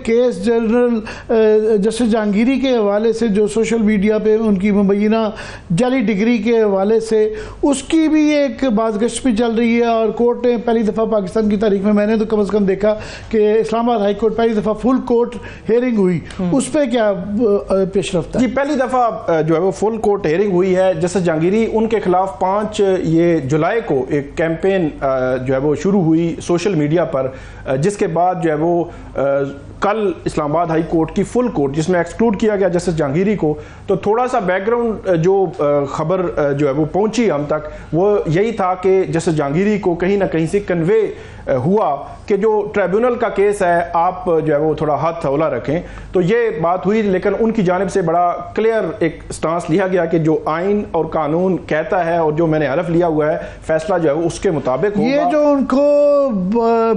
Case general justice Jahangiri के हवाले से जो सोशल मीडिया पे उनकी मुबैना जाली डिग्री के हवाले से उसकी भी एक बाज़गश्त भी चल रही है और कोर्ट ने पहली दफ़ा पाकिस्तान की तारीख में मैंने तो कम से कम देखा कि इस्लामाबाद हाई कोर्ट पहली दफ़ा फुल कोर्ट हेयरिंग हुई, उस पर क्या पेशरफ्त है? जी, पहली दफ़ा जो है वो फुल कोर्ट हेयरिंग हुई है। जस्टिस जहांगीरी उनके खिलाफ 5 जुलाई को एक कैंपेन जो है वो शुरू हुई सोशल मीडिया पर, जिसके बाद जो है वो कल इस्लामाबाद हाई कोर्ट की फुल कोर्ट जिसमें एक्सक्लूड किया गया जस्टिस जहांगीरी को। तो थोड़ा सा बैकग्राउंड जो खबर जो है वो पहुंची हम तक, वो यही था कि जस्टिस जहांगीरी को कहीं ना कहीं से कन्वे हुआ कि जो ट्रिब्यूनल का केस है आप जो है वो थोड़ा हाथ हौला रखें। तो ये बात हुई, लेकिन उनकी जानिब से बड़ा क्लियर एक स्टांस लिया गया कि जो आइन और कानून कहता है और जो मैंने हलफ लिया हुआ है फैसला जो है वो उसके मुताबिक होगा। ये जो उनको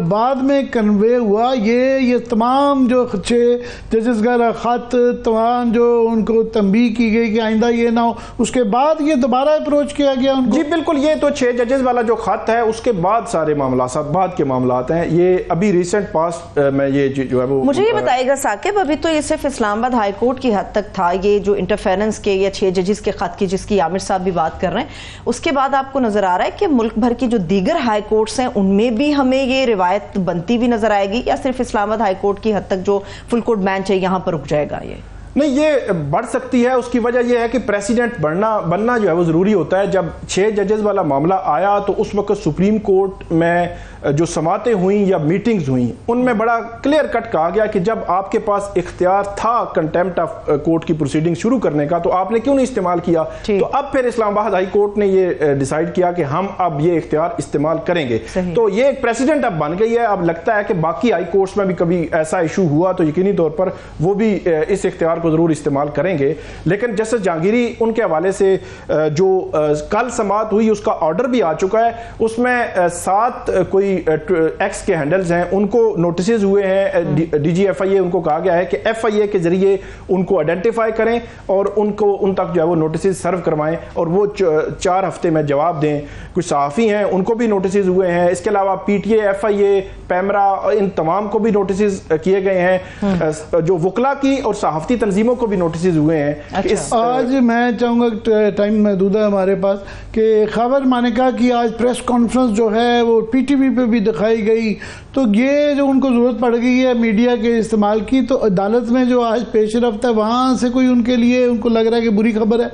बाद में कन्वे हुआ, ये तमाम जो 6 जजेस का खत, तमाम जो उनको तंबीह की गई कि आइंदा ये ना हो, उसके बाद ये दोबारा अप्रोच किया गया उनको? जी बिल्कुल, ये तो 6 जजेस वाला जो खत है उसके बाद सारे मामला बाद के मामलात हैं। ये अभी रिसेंट पास्ट में ये जो है वो मुझे ये बताइएगा साकिब, अभी तो ये सिर्फ इस्लामाबाद हाई कोर्ट की हद तक था, ये जो इंटरफेरेंस के या 6 जजेस के खत की जिसकी आमिर साहब भी बात कर रहे हैं, उसके बाद आपको नजर आ रहा है कि मुल्क भर की जो दीगर हाई कोर्ट्स हैं उनमें भी हमें ये रिवायत बनती भी नजर आएगी, या सिर्फ इस्लामाबाद हाई कोर्ट की हद तक जो फुल कोर्ट बेंच है यहाँ पर रुक जाएगा? ये नहीं, ये बढ़ सकती है। उसकी वजह यह है कि प्रेसिडेंट बनना जो है वो ज़रूरी होता है। जब 6 जजेस वाला मामला आया तो उस वक्त सुप्रीम कोर्ट में जो समातें हुई या मीटिंग्स हुई उनमें बड़ा क्लियर कट कहा गया कि जब आपके पास इख्तियार था कंटेम्प्ट ऑफ कोर्ट की प्रोसीडिंग शुरू करने का तो आपने क्यों नहीं इस्तेमाल किया। तो अब फिर इस्लामाबाद हाई कोर्ट ने ये डिसाइड किया कि हम अब ये इख्तियार इस्तेमाल करेंगे। तो ये एक प्रेसिडेंट अब बन गई है। अब लगता है कि बाकी हाई कोर्ट्स में भी कभी ऐसा इशू हुआ तो यकीनी तौर पर वो भी इस इख्तियार को जरूर इस्तेमाल करेंगे। लेकिन जस्टिस जहांगीरी उनके हवाले से जो कल समाअत हुई उसका ऑर्डर भी आ चुका है, उसमें 7 कोई एक्स के हैंडल्स हैं उनको नोटिस हुए हैं। डीजी FIA उनको कहा गया है कि FIA के जरिए उनको आइडेंटिफाई करें और उनको उन तक जो है वो नोटिस सर्व करवाएं और वो 4 हफ्ते में जवाब दें। कुछ सहाफ़ी हैं उनको भी नोटिस हुए हैं। इसके अलावा PTA, FIA, पैमरा, इन तमाम को भी नोटिस किए गए हैं। जो वकला की और सहाफ़ती तंजीमों को भी नोटिस हुए हैं। अच्छा। आज मैं चाहूँगा, टाइम महदूद है हमारे पास, कि खबर मानिका की आज प्रेस कॉन्फ्रेंस जो है वो PTV पे भी दिखाई गई, तो ये जो उनको ज़रूरत पड़ गई है मीडिया के इस्तेमाल की, तो अदालत में जो आज पेशरफ्त है वहाँ से कोई उनके लिए उनको लग रहा है कि बुरी खबर है?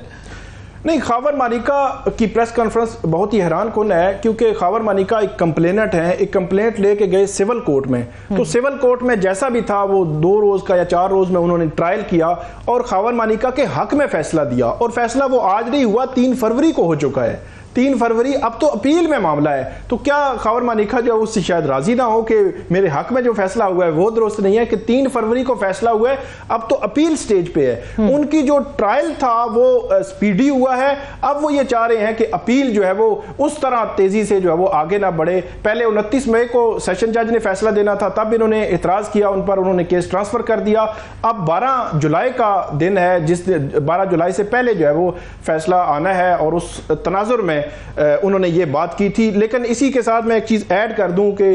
नहीं, खावर मानिका की प्रेस कॉन्फ्रेंस बहुत ही हैरान कुन है, क्योंकि खावर मानिका एक कंप्लेनेंट है, एक कंप्लेंट लेके गए सिविल कोर्ट में। तो सिविल कोर्ट में जैसा भी था वो 2 रोज का या 4 रोज में उन्होंने ट्रायल किया और खावर मानिका के हक में फैसला दिया। और फैसला वो आज नहीं हुआ, 3 फरवरी को हो चुका है। 3 फरवरी, अब तो अपील में मामला है। तो क्या खावर मानिका जो उससे शायद राजी ना हो कि मेरे हक में जो फैसला हुआ है वो दुरुस्त नहीं है, कि 3 फरवरी को फैसला हुआ है, अब तो अपील स्टेज पे है। उनकी जो ट्रायल था वो स्पीडी हुआ है। अब वो ये चाह रहे हैं कि अपील जो है वो उस तरह तेजी से जो है वो आगे ना बढ़े। पहले 29 मई को सेशन जज ने फैसला देना था, तब इन्होंने इतराज किया उन पर, उन्होंने केस ट्रांसफर कर दिया। अब 12 जुलाई का दिन है, जिस 12 जुलाई से पहले जो है वो फैसला आना है और उस तनाजुर में उन्होंने ये बात की थी। लेकिन इसी के साथ मैं एक चीज़ ऐड कर दूं कि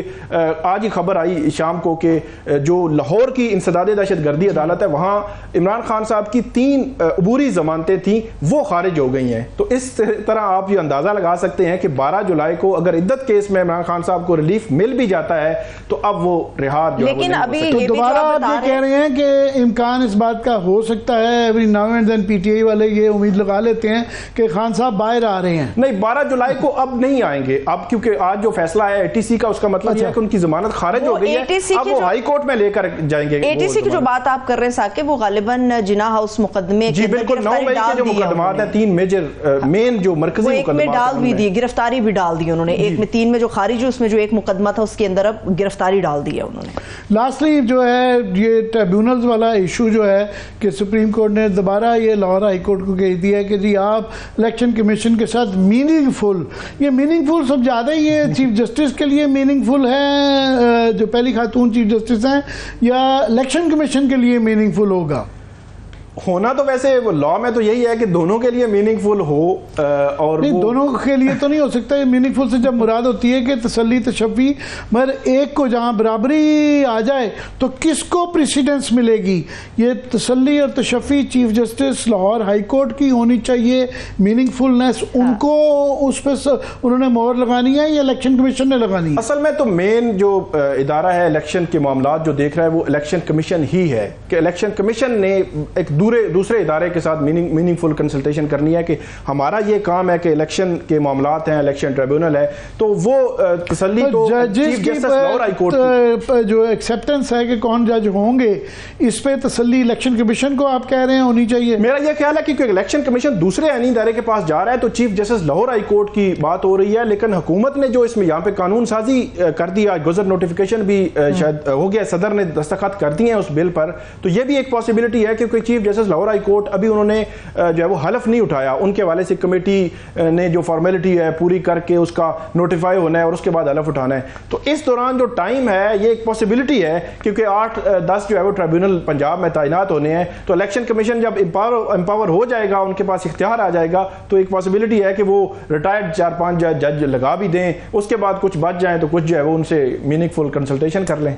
आज ही खबर आई शाम को कि जो लाहौर की इंसदादे दहशतगर्दी अदालत है वहाँ इमरान खान साहब की 3 अबूरी जमानतें थी, वो खारिज हो गई हैं। तो इस तरह आप ये अंदाज़ा लगा सकते हैं कि 12 जुलाई को अगर इद्दत केस में इमरान खान साहब को रिलीफ मिल भी जाता है तो अब वो रिहा जो लेकिन अभी तो दोबारा आप ये कह रहे हैं कि इम्कान इस बात का हो सकता है, every now and then PTI वाले ये उम्मीद लगा लेते हैं कि खान साहब बाहर आ रहे हैं? नहीं, 12 जुलाई को अब नहीं आएंगे अब, क्योंकि आज जो फैसला है ATC का, उसका मतलब यह है कि उनकी जमानत खारिज हो गई है। अब वो हाई कोर्ट में लेकर जाएंगे। ATC की जो बात आप कर रहे हैं साकिब, वो गालिबन जिना हाउस मुकदमे जी बिल्कुल 9 मई के जो मुकदमात हैं, 3 मेजर मेन जो मरकजी मुकदमात में डाल भी दी, गिरफ्तारी भी डाल दी उन्होंने। एक में 3 में जो खारिज है उसमें जो एक मुकदमा था उसके अंदर अब गिरफ्तारी डाल दी है उन्होंने। लास्टली जो है ये ट्रिब्यूनल्स वाला इशू जो है कि सुप्रीम कोर्ट ने दोबारा ये लाहौर हाई कोर्ट को कह दिया कि जी आप इलेक्शन कमीशन के साथ मीनिंगफुल, ये मीनिंगफुल सब ज़्यादा ये चीफ जस्टिस के लिए मीनिंगफुल है जो पहली खातून चीफ जस्टिस हैं, या इलेक्शन कमीशन के लिए मीनिंगफुल होगा? होना तो वैसे लॉ में तो यही है कि दोनों के लिए मीनिंगफुल हो, और नहीं, दोनों के लिए तो नहीं हो सकता ये मीनिंगफुल से जब मुराद होती है कि तसल्ली तशफ़ी, मगर एक को जहां बराबरी आ जाए तो किसको प्रेसिडेंस मिलेगी? ये तसल्ली और तशफ़ी chief justice Lahore high court की होनी चाहिए, मीनिंगफुलनेस उनको उस पर उन्होंने मोहर लगानी है या इलेक्शन कमीशन ने लगानी है? असल में तो मेन जो इदारा है इलेक्शन के मामलात जो देख रहा है वो इलेक्शन कमीशन ही है, कि इलेक्शन कमीशन ने एक दूसरे इदारे के साथ मीनिंगफुल कंसल्टेशन करनी है कि हमारा ये काम है कि इलेक्शन के मामलात हैं, इलेक्शन ट्रिब्यूनल है, तो वो तसल्ली तो chief justice Lahore high court जो एक्सेप्टेंस है कि कौन जज होंगे, इस पे तसल्ली इलेक्शन कमीशन को आप कह रहे हैं होनी चाहिए? मेरा यह ख्याल है कि इलेक्शन कमीशन दूसरे आईनी इदारे के पास जा रहा है तो chief justice Lahore high court की बात हो रही है, लेकिन हुकूमत ने जो इसमें यहाँ पे कानून साजी कर दिया, गुजर नोटिफिकेशन भी शायद हो गया, सदर ने दस्तखत कर दिए हैं उस बिल पर, तो ये भी एक पॉसिबिलिटी है क्योंकि chief justice Lahore high court अभी उन्होंने जो है वो हलफ नहीं उठाया, उनके हवाले से कमेटी ने जो फॉर्मेलिटी है पूरी करके उसका नोटिफाई होना है और उसके बाद हलफ उठाना है, तो इस दौरान जो टाइम है ये एक पॉसिबिलिटी है क्योंकि 8-10 जो है वो ट्रिब्यूनल पंजाब में तैनात होने हैं, तो इलेक्शन कमीशन जब एम्पावर हो जाएगा, उनके पास इख्तियार आ जाएगा, तो एक पॉसिबिलिटी है कि वो रिटायर्ड 4-5 जज लगा भी दें, उसके बाद कुछ बच जाए तो कुछ जो है वो उनसे मीनिंगफुल कंसल्टेशन कर लें।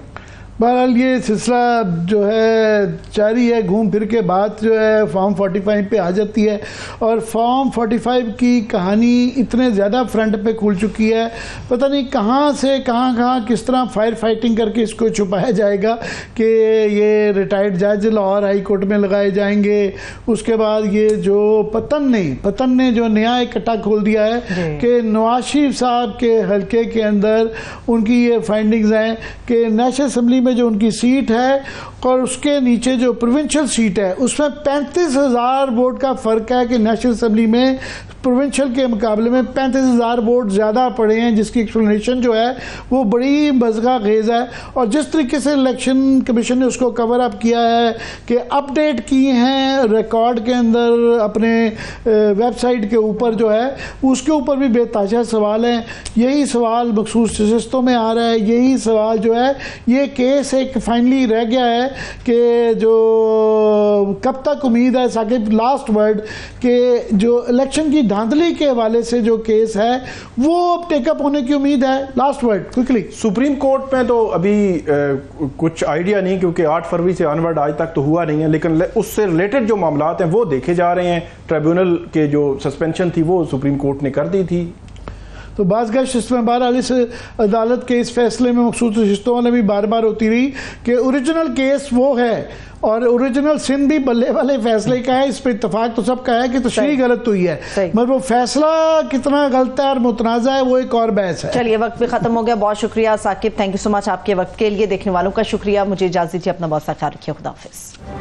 बहरहाल ये सिलसिला जो है जारी है, घूम फिर के बात जो है फॉर्म 45 पे आ जाती है और फॉर्म 45 की कहानी इतने ज़्यादा फ्रंट पे खुल चुकी है, पता नहीं कहाँ से कहाँ किस तरह फायर फाइटिंग करके इसको छुपाया जाएगा कि ये रिटायर्ड जज लाहौर हाई कोर्ट में लगाए जाएंगे। उसके बाद ये जो पतन ने जो नया इकट्ठा खोल दिया है कि नवाज शरीफ साहब के हल्के के अंदर उनकी ये फाइंडिंग्स हैं कि नेशनल असम्बली जो उनकी सीट है और उसके नीचे जो प्रोविंशियल सीट है उसमें 35,000 वोट का फर्क है कि नेशनल असेंबली में प्रोविंशियल के मुकाबले में 35,000 वोट ज़्यादा पड़े हैं, जिसकी एक्सप्लेनेशन जो है वो बड़ी मज़गा खेज़ है। और जिस तरीके से इलेक्शन कमीशन ने उसको कवर अप किया है कि अपडेट किए हैं रिकॉर्ड के अंदर अपने वेबसाइट के ऊपर जो है उसके ऊपर भी बेताशा सवाल हैं। यही सवाल मखसूस नशिस्तों में आ रहा है, यही सवाल जो है ये केस एक फाइनली रह गया है कि जो कब तक उम्मीद है साकिब लास्ट वर्ड कि जो इलेक्शन की धांधली के हवाले से जो केस है वो अब टेकअप होने की उम्मीद है? Last word quickly. Supreme court में तो अभी कुछ आइडिया नहीं क्योंकि 8 फरवरी से ऑनवर्ड आज तक तो हुआ नहीं है, लेकिन उससे रिलेटेड जो मामलात हैं वो देखे जा रहे हैं। ट्रिब्यूनल के जो सस्पेंशन थी वो सुप्रीम कोर्ट ने कर दी थी। तो बाज़ इसमें बहरहाल इस अदालत के इस फैसले में मखसूस नशिस्तों ने भी बार बार होती रही कि ओरिजिनल केस वो है और ओरिजिनल सिंध भी बल्ले वाले फैसले का है, इस पर इत्तेफाक तो सबका है कि तशरीह गलत हुई है, मगर वो फैसला कितना गलत है और मुतनाज़ा है वो एक और बहस है। चलिए वक्त भी खत्म हो गया, बहुत शुक्रिया Saqib, thank you so much आपके वक्त के लिए। देखने वालों का शुक्रिया, मुझे इजाज़त दीजिए, अपना बहुत सा ख्याल रखिए, खुदा हाफिज़।